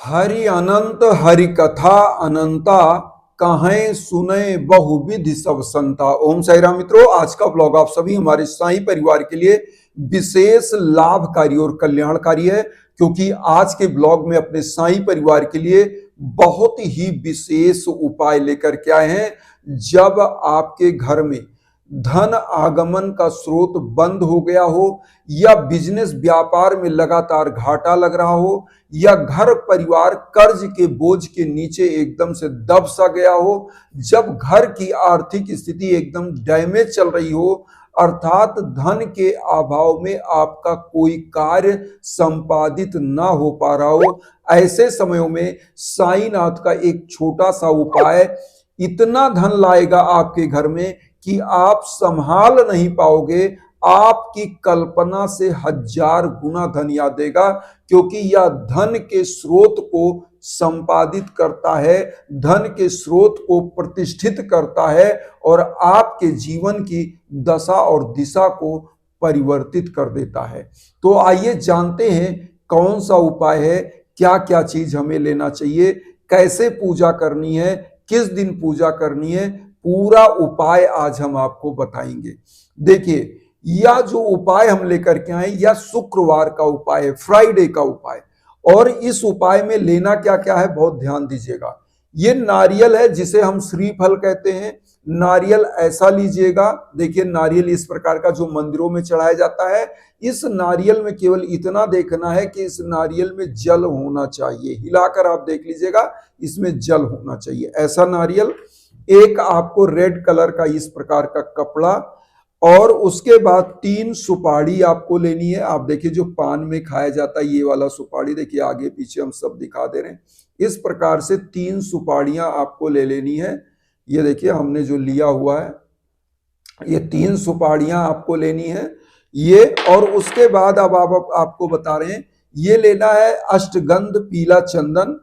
हरि अनंत हरि कथा अनंता, कहें सुने बहुविधि सब संता। ओम साई राम मित्रों, आज का ब्लॉग आप सभी हमारे साई परिवार के लिए विशेष लाभकारी और कल्याणकारी है, क्योंकि आज के ब्लॉग में अपने साई परिवार के लिए बहुत ही विशेष उपाय लेकर के आए हैं। जब आपके घर में धन आगमन का स्रोत बंद हो गया हो, या बिजनेस व्यापार में लगातार घाटा लग रहा हो, या घर परिवार कर्ज के बोझ के नीचे एकदम से दब सा गया हो, जब घर की आर्थिक स्थिति एकदम डैमेज चल रही हो, अर्थात धन के अभाव में आपका कोई कार्य संपादित ना हो पा रहा हो, ऐसे समयों में साईनाथ का एक छोटा सा उपाय इतना धन लाएगा आपके घर में कि आप संभाल नहीं पाओगे। आपकी कल्पना से 1000 गुना धन याद देगा, क्योंकि यह धन के स्रोत को संपादित करता है, धन के स्रोत को प्रतिष्ठित करता है और आपके जीवन की दशा और दिशा को परिवर्तित कर देता है। तो आइए जानते हैं कौन सा उपाय है, क्या क्या चीज हमें लेना चाहिए, कैसे पूजा करनी है, किस दिन पूजा करनी है, पूरा उपाय आज हम आपको बताएंगे। देखिए, यह जो उपाय हम लेकर के आए, यह शुक्रवार का उपाय है, फ्राइडे का उपाय। और इस उपाय में लेना क्या क्या है, बहुत ध्यान दीजिएगा। ये नारियल है, जिसे हम श्रीफल कहते हैं। नारियल ऐसा लीजिएगा, देखिए नारियल इस प्रकार का जो मंदिरों में चढ़ाया जाता है। इस नारियल में केवल इतना देखना है कि इस नारियल में जल होना चाहिए, हिलाकर आप देख लीजिएगा, इसमें जल होना चाहिए, ऐसा नारियल। एक आपको रेड कलर का इस प्रकार का कपड़ा, और उसके बाद 3 सुपारी आपको लेनी है। आप देखिए जो पान में खाया जाता है ये वाला सुपारी, देखिए आगे पीछे हम सब दिखा दे रहे हैं। इस प्रकार से 3 सुपारियां आपको ले लेनी है। ये देखिए हमने जो लिया हुआ है, ये 3 सुपारियां आपको लेनी है ये। और उसके बाद अब आप आपको बता रहे हैं, ये लेना है अष्टगंध पीला चंदन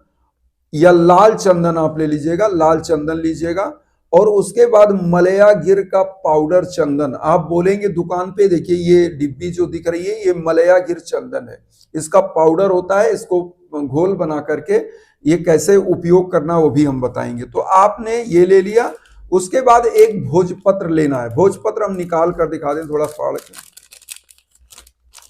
या लाल चंदन, आप ले लीजिएगा, लाल चंदन लीजिएगा। और उसके बाद मलया गिर का पाउडर चंदन, आप बोलेंगे दुकान पे, देखिए ये डिब्बी जो दिख रही है ये मलया गिर चंदन है, इसका पाउडर होता है, इसको घोल बना करके ये कैसे उपयोग करना वो भी हम बताएंगे। तो आपने ये ले लिया। उसके बाद एक भोजपत्र लेना है। भोजपत्र हम निकाल कर दिखा दें थोड़ा फाड़ के।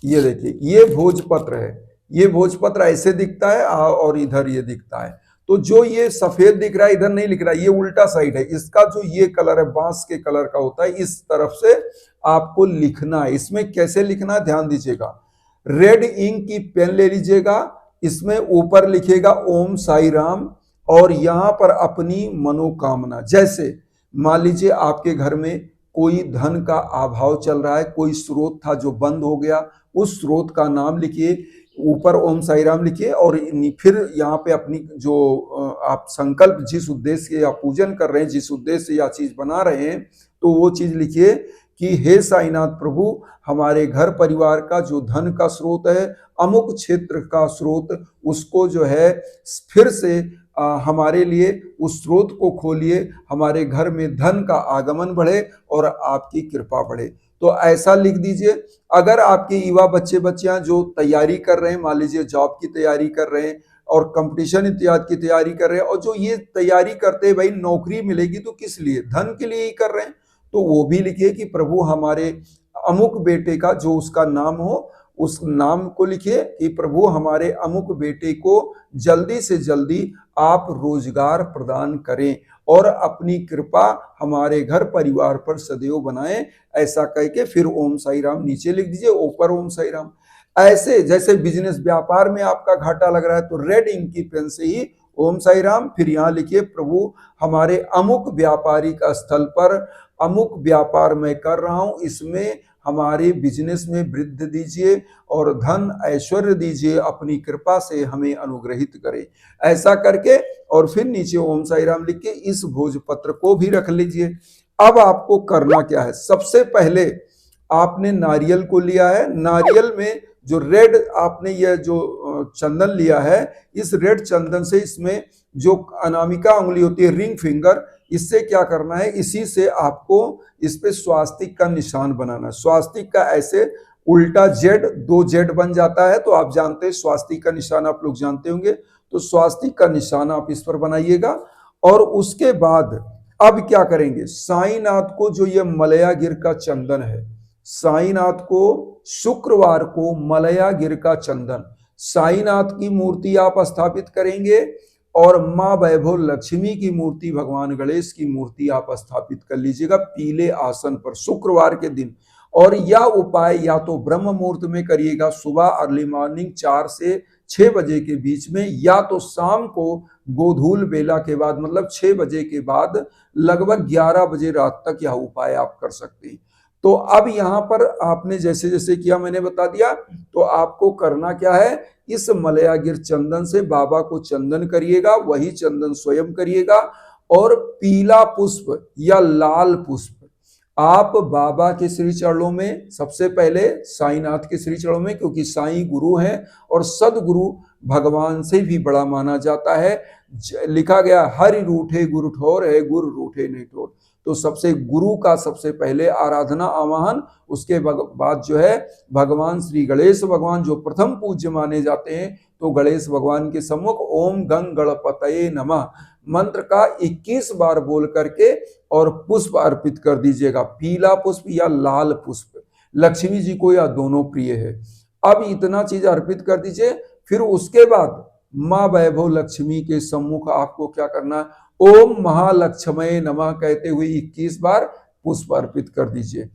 ये देखिए ये भोजपत्र है। ये भोजपत्र ऐसे दिखता है और इधर ये दिखता है। तो जो ये सफेद दिख रहा है इधर नहीं लिख रहा है, ये उल्टा साइड है। इसका जो ये कलर है बांस के कलर का होता है, इस तरफ से आपको लिखना है। इसमें कैसे लिखना है ध्यान दीजिएगा। रेड इंक की पेन ले लीजिएगा, इसमें ऊपर लिखेगा ओम साई राम, और यहां पर अपनी मनोकामना, जैसे मान लीजिए आपके घर में कोई धन का अभाव चल रहा है, कोई स्रोत था जो बंद हो गया, उस स्रोत का नाम लिखिए, ऊपर ओम साई राम लिखिए, और फिर यहाँ पे अपनी जो आप संकल्प, जिस उद्देश्य से आप पूजन कर रहे हैं, जिस उद्देश्य से यह चीज बना रहे हैं, तो वो चीज लिखिए कि हे साईनाथ प्रभु, हमारे घर परिवार का जो धन का स्रोत है, अमुक क्षेत्र का स्रोत, उसको जो है फिर से हमारे लिए उस स्रोत को खोलिए, हमारे घर में धन का आगमन बढ़े और आपकी कृपा बढ़े। तो ऐसा लिख दीजिए। अगर आपके युवा बच्चे बच्चियां जो तैयारी कर रहे हैं, मान लीजिए जॉब की तैयारी कर रहे हैं और कंपटीशन इत्यादि की तैयारी कर रहे हैं, और जो ये तैयारी करते हैं भाई नौकरी मिलेगी तो किस लिए, धन के लिए ही कर रहे हैं, तो वो भी लिखिए कि प्रभु हमारे अमुक बेटे का जो उसका नाम हो, उस नाम को लिखिए कि प्रभु हमारे अमुक बेटे को जल्दी से जल्दी आप रोजगार प्रदान करें और अपनी कृपा हमारे घर परिवार पर सदैव बनाएं। ऐसा कह के फिर ओम साई राम नीचे लिख दीजिए, ऊपर ओम साई राम। ऐसे जैसे बिजनेस व्यापार में आपका घाटा लग रहा है तो रेड इंक की पेन से ही ओम साई राम, फिर यहाँ लिखिए प्रभु हमारे अमुक व्यापारिक स्थल पर अमुक व्यापार मैं कर रहा हूं, इसमें हमारे बिजनेस में वृद्धि दीजिए और धन ऐश्वर्य दीजिए, अपनी कृपा से हमें अनुग्रहित करें। ऐसा करके और फिर नीचे ओम साई राम लिख के इस भोजपत्र को भी रख लीजिए। अब आपको करना क्या है, सबसे पहले आपने नारियल को लिया है। नारियल में जो रेड आपने ये जो चंदन लिया है, इस रेड चंदन से इसमें जो अनामिका उंगली होती है, रिंग फिंगर, इससे क्या करना है, इसी से आपको इस पे स्वास्तिक का निशान बनाना है। स्वास्तिक का ऐसे उल्टा जेड, 2 जेड बन जाता है, तो आप जानते हैं स्वास्तिक का निशान आप लोग जानते होंगे, तो स्वास्तिक का निशान आप इस पर बनाइएगा। और उसके बाद अब क्या करेंगे, साईनाथ को जो ये मलयागिर का चंदन है, साईनाथ को शुक्रवार को मलयागिर का चंदन, साईनाथ की मूर्ति आप स्थापित करेंगे और मां वैभव लक्ष्मी की मूर्ति, भगवान गणेश की मूर्ति आप स्थापित कर लीजिएगा पीले आसन पर शुक्रवार के दिन। और यह उपाय या तो ब्रह्म मुहूर्त में करिएगा, सुबह अर्ली मॉर्निंग 4 से 6 बजे के बीच में, या तो शाम को गोधूल बेला के बाद, मतलब 6 बजे के बाद लगभग 11 बजे रात तक यह उपाय आप कर सकते हैं। तो अब यहाँ पर आपने जैसे जैसे किया मैंने बता दिया, तो आपको करना क्या है, इस मलयागिर चंदन से बाबा को चंदन करिएगा, वही चंदन स्वयं करिएगा, और पीला पुष्प या लाल पुष्प आप बाबा के श्री चरणों में, सबसे पहले साईनाथ के श्री चरणों में, क्योंकि साईं गुरु हैं और सदगुरु भगवान से भी बड़ा माना जाता है। लिखा गया हरि रूठे गुरु ठोर है, गुरु रूठे नहीं ठोर। तो सबसे गुरु का सबसे पहले आराधना आवाहन, उसके बाद जो है भगवान श्री गणेश भगवान जो प्रथम पूज्य माने जाते हैं, तो गणेश भगवान के सम्मुख ओम गंग गणपतये नमः मंत्र का 21 बार बोल करके और पुष्प अर्पित कर दीजिएगा, पीला पुष्प या लाल पुष्प। लक्ष्मी जी को यह दोनों प्रिय है। अब इतना चीज अर्पित कर दीजिए, फिर उसके बाद मां वैभव लक्ष्मी के सम्मुख आपको क्या करना है, ओम महालक्ष्मये नमः कहते हुए 21 बार पुष्प अर्पित कर दीजिए।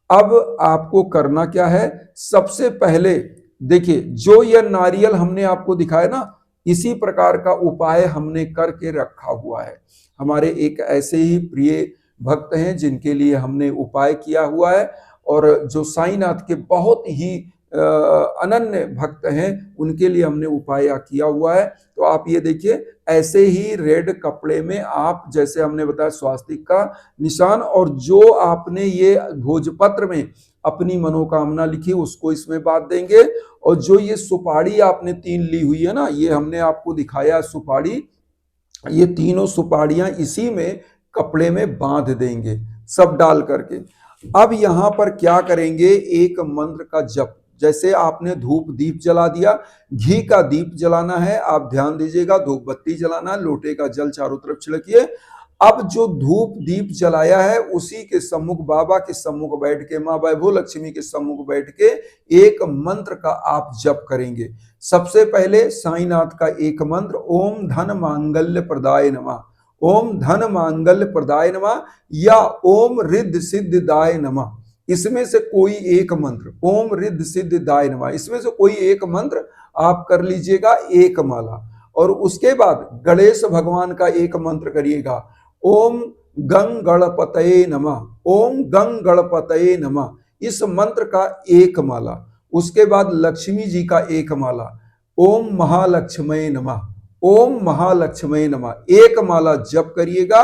अब आपको करना क्या है, सबसे पहले देखिए जो यह नारियल हमने आपको दिखाया ना, इसी प्रकार का उपाय हमने करके रखा हुआ है। हमारे एक ऐसे ही प्रिय भक्त हैं जिनके लिए हमने उपाय किया हुआ है, और जो साईनाथ के बहुत ही अनन्य भक्त हैं, उनके लिए हमने उपाय किया हुआ है। तो आप ये देखिए, ऐसे ही रेड कपड़े में आप, जैसे हमने बताया स्वास्तिक का निशान, और जो आपने ये भोजपत्र में अपनी मनोकामना लिखी उसको इसमें बांध देंगे। और जो ये सुपारी आपने 3 ली हुई है ना, ये हमने आपको दिखाया सुपारी, ये तीनों सुपारियां इसी में कपड़े में बांध देंगे सब डाल करके। अब यहां पर क्या करेंगे, एक मंत्र का जप, जैसे आपने धूप दीप जला दिया, घी का दीप जलाना है, आप ध्यान दीजिएगा, धूप बत्ती जलाना है, लोटे का जल चारों तरफ छिड़किए। अब जो धूप दीप जलाया है उसी के सम्मुख, बाबा के सम्मुख बैठ के, मां वैभव लक्ष्मी के सम्मुख बैठ के एक मंत्र का आप जप करेंगे। सबसे पहले साईनाथ का एक मंत्र, ओम धन मांगल्य प्रदाय नमः, ओम धन मांगल्य प्रदाय नमः, या ओम रिद्ध सिद्धिदाय नमः। इसमें से कोई एक मंत्र, ओम रिद्ध सिद्धिदाय नमः, इसमें से कोई एक मंत्र आप कर लीजिएगा, एक माला। और उसके बाद गणेश भगवान का एक मंत्र करिएगा, ओम गंग गणपतये नमः, ओम गंग गणपतये नमः, इस मंत्र का एक माला। उसके बाद लक्ष्मी जी का एक माला, ओम महालक्ष्मये नमः, ओम महालक्ष्मये नमः, एक माला जप करिएगा।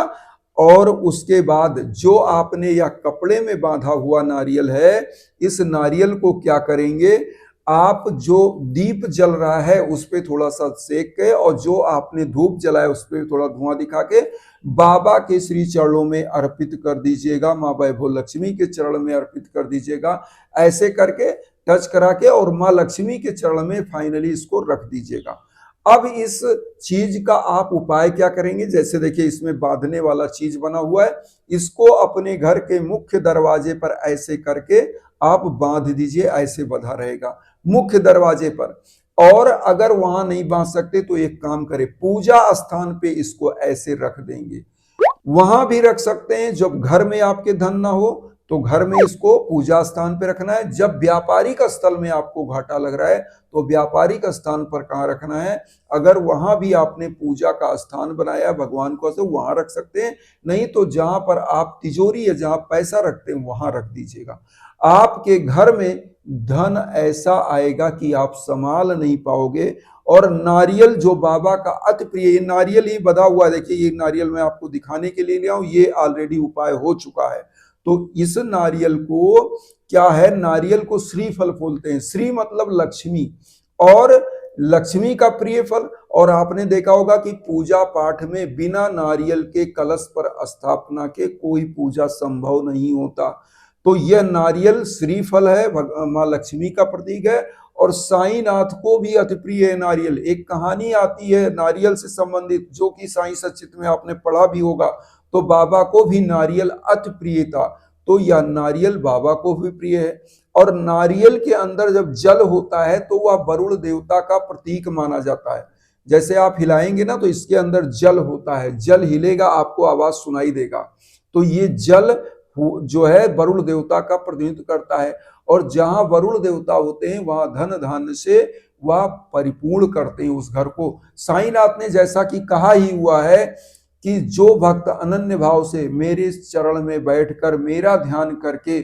और उसके बाद जो आपने या कपड़े में बांधा हुआ नारियल है, इस नारियल को क्या करेंगे, आप जो दीप जल रहा है उस पे थोड़ा सा सेक के, और जो आपने धूप जलाया उस पे थोड़ा धुआं दिखा के बाबा के श्री चरणों में अर्पित कर दीजिएगा, मां वैभव लक्ष्मी के चरण में अर्पित कर दीजिएगा। ऐसे करके टच करा के और मां लक्ष्मी के चरण में फाइनली इसको रख दीजिएगा। अब इस चीज का आप उपाय क्या करेंगे, जैसे देखिए इसमें बांधने वाला चीज बना हुआ है, इसको अपने घर के मुख्य दरवाजे पर ऐसे करके आप बांध दीजिए, ऐसे बंधा रहेगा मुख्य दरवाजे पर। और अगर वहां नहीं बांध सकते तो एक काम करें, पूजा स्थान पे इसको ऐसे रख देंगे, वहां भी रख सकते हैं। जब घर में आपके धन ना हो तो घर में इसको पूजा स्थान पे रखना है। जब व्यापारिक स्थल में आपको घाटा लग रहा है तो व्यापारिक स्थान पर कहाँ रखना है, अगर वहां भी आपने पूजा का स्थान बनाया भगवान को तो वहां रख सकते हैं, नहीं तो जहां पर आप तिजोरी या जहां पैसा रखते हैं वहां रख दीजिएगा। आपके घर में धन ऐसा आएगा कि आप संभाल नहीं पाओगे। और नारियल जो बाबा का अति प्रिय, ये नारियल ही बधा हुआ है, देखिए ये नारियल मैं आपको दिखाने के लिए ले आऊं, ये ऑलरेडी उपाय हो चुका है। तो इस नारियल को क्या है, नारियल को श्रीफल बोलते हैं, श्री मतलब लक्ष्मी, और लक्ष्मी का प्रिय फल। और आपने देखा होगा कि पूजा पाठ में बिना नारियल के कलश पर स्थापना के कोई पूजा संभव नहीं होता। तो यह नारियल श्रीफल है, माँ लक्ष्मी का प्रतीक है। और साईनाथ को भी अति प्रिय है नारियल। एक कहानी आती है नारियल से संबंधित, जो कि साईं सच्चित में आपने पढ़ा भी होगा। तो बाबा को भी नारियल अति प्रिय था, तो यह नारियल बाबा को भी प्रिय है। और नारियल के अंदर जब जल होता है तो वह वरुण देवता का प्रतीक माना जाता है। जैसे आप हिलाएंगे ना तो इसके अंदर जल होता है, जल हिलेगा आपको आवाज सुनाई देगा। तो ये जल जो है वरुण देवता का प्रतिनिधित्व करता है। और जहां वरुण देवता होते हैं वहां धन धान्य से वह परिपूर्ण करते हैं उस घर को। साईनाथ ने जैसा कि कहा ही हुआ है कि जो भक्त अनन्य भाव से मेरे चरण में बैठकर मेरा ध्यान करके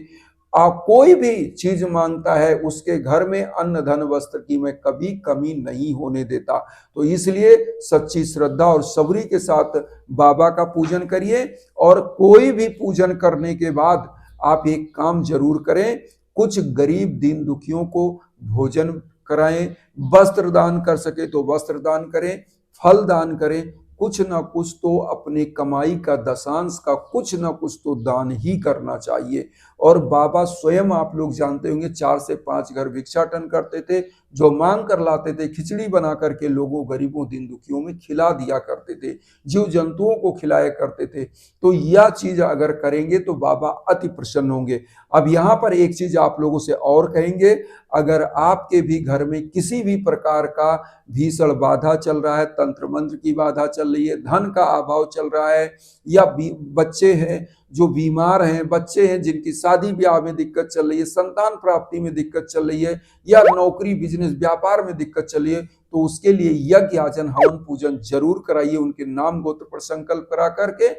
आप कोई भी चीज मांगता है, उसके घर में अन्न धन वस्त्र की मैं कभी कमी नहीं होने देता। तो इसलिए सच्ची श्रद्धा और सबरी के साथ बाबा का पूजन करिए। और कोई भी पूजन करने के बाद आप एक काम जरूर करें, कुछ गरीब दीन दुखियों को भोजन कराएं, वस्त्र दान कर सके तो वस्त्र दान करें, फल दान करें, कुछ ना कुछ तो अपने कमाई का दशांश का कुछ ना कुछ तो दान ही करना चाहिए। और बाबा स्वयं आप लोग जानते होंगे 4 से 5 घर भिक्षाटन करते थे, जो मांग कर लाते थे खिचड़ी बना करके लोगों गरीबों दिन दुखियों में खिला दिया करते थे, जीव जंतुओं को खिलाया करते थे। तो यह चीज अगर करेंगे तो बाबा अति प्रसन्न होंगे। अब यहाँ पर एक चीज आप लोगों से और कहेंगे, अगर आपके भी घर में किसी भी प्रकार का भीषण बाधा चल रहा है, तंत्र मंत्र की बाधा चल रही है, धन का अभाव चल रहा है, या बच्चे हैं जो बीमार हैं, बच्चे हैं जिनकी शादी ब्याह में दिक्कत चल रही है, संतान प्राप्ति में दिक्कत चल रही है, या नौकरी बिजनेस व्यापार में दिक्कत चल रही है, तो उसके लिए यज्ञ याचन हवन पूजन जरूर कराइए उनके नाम गोत्र पर संकल्प करा करके।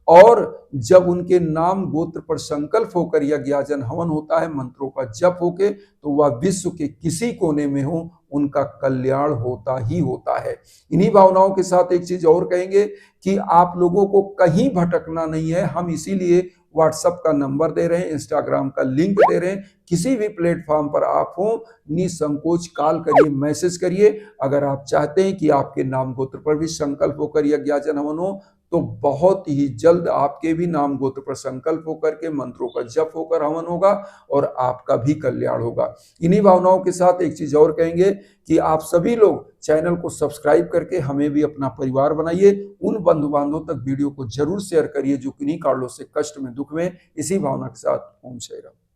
और जब उनके नाम गोत्र पर संकल्प होकर यज्ञ याचन हवन होता है, मंत्रों का जप होके, तो वह विश्व के किसी कोने में हो उनका कल्याण होता ही होता है। इन्हीं भावनाओं के साथ एक चीज और कहेंगे कि आप लोगों को कहीं भटकना नहीं है। हम इसीलिए व्हाट्सएप का नंबर दे रहे हैं, इंस्टाग्राम का लिंक दे रहे हैं। किसी भी प्लेटफॉर्म पर आप हो, निसंकोच कॉल करिए, मैसेज करिए। अगर आप चाहते हैं कि आपके नाम गोत्र पर भी संकल्प होकर यज्ञ याचन हवन हो, तो बहुत ही जल्द आपके भी नाम गोत्र पर संकल्प होकर के मंत्रों का जप होकर हवन होगा और आपका भी कल्याण होगा। इन्हीं भावनाओं के साथ एक चीज और कहेंगे कि आप सभी लोग चैनल को सब्सक्राइब करके हमें भी अपना परिवार बनाइए। उन बंधु बांधवों तक वीडियो को जरूर शेयर करिए जो किन्हीं कारणों से कष्ट में, दुख में। इसी भावना के साथ ओम साई राम।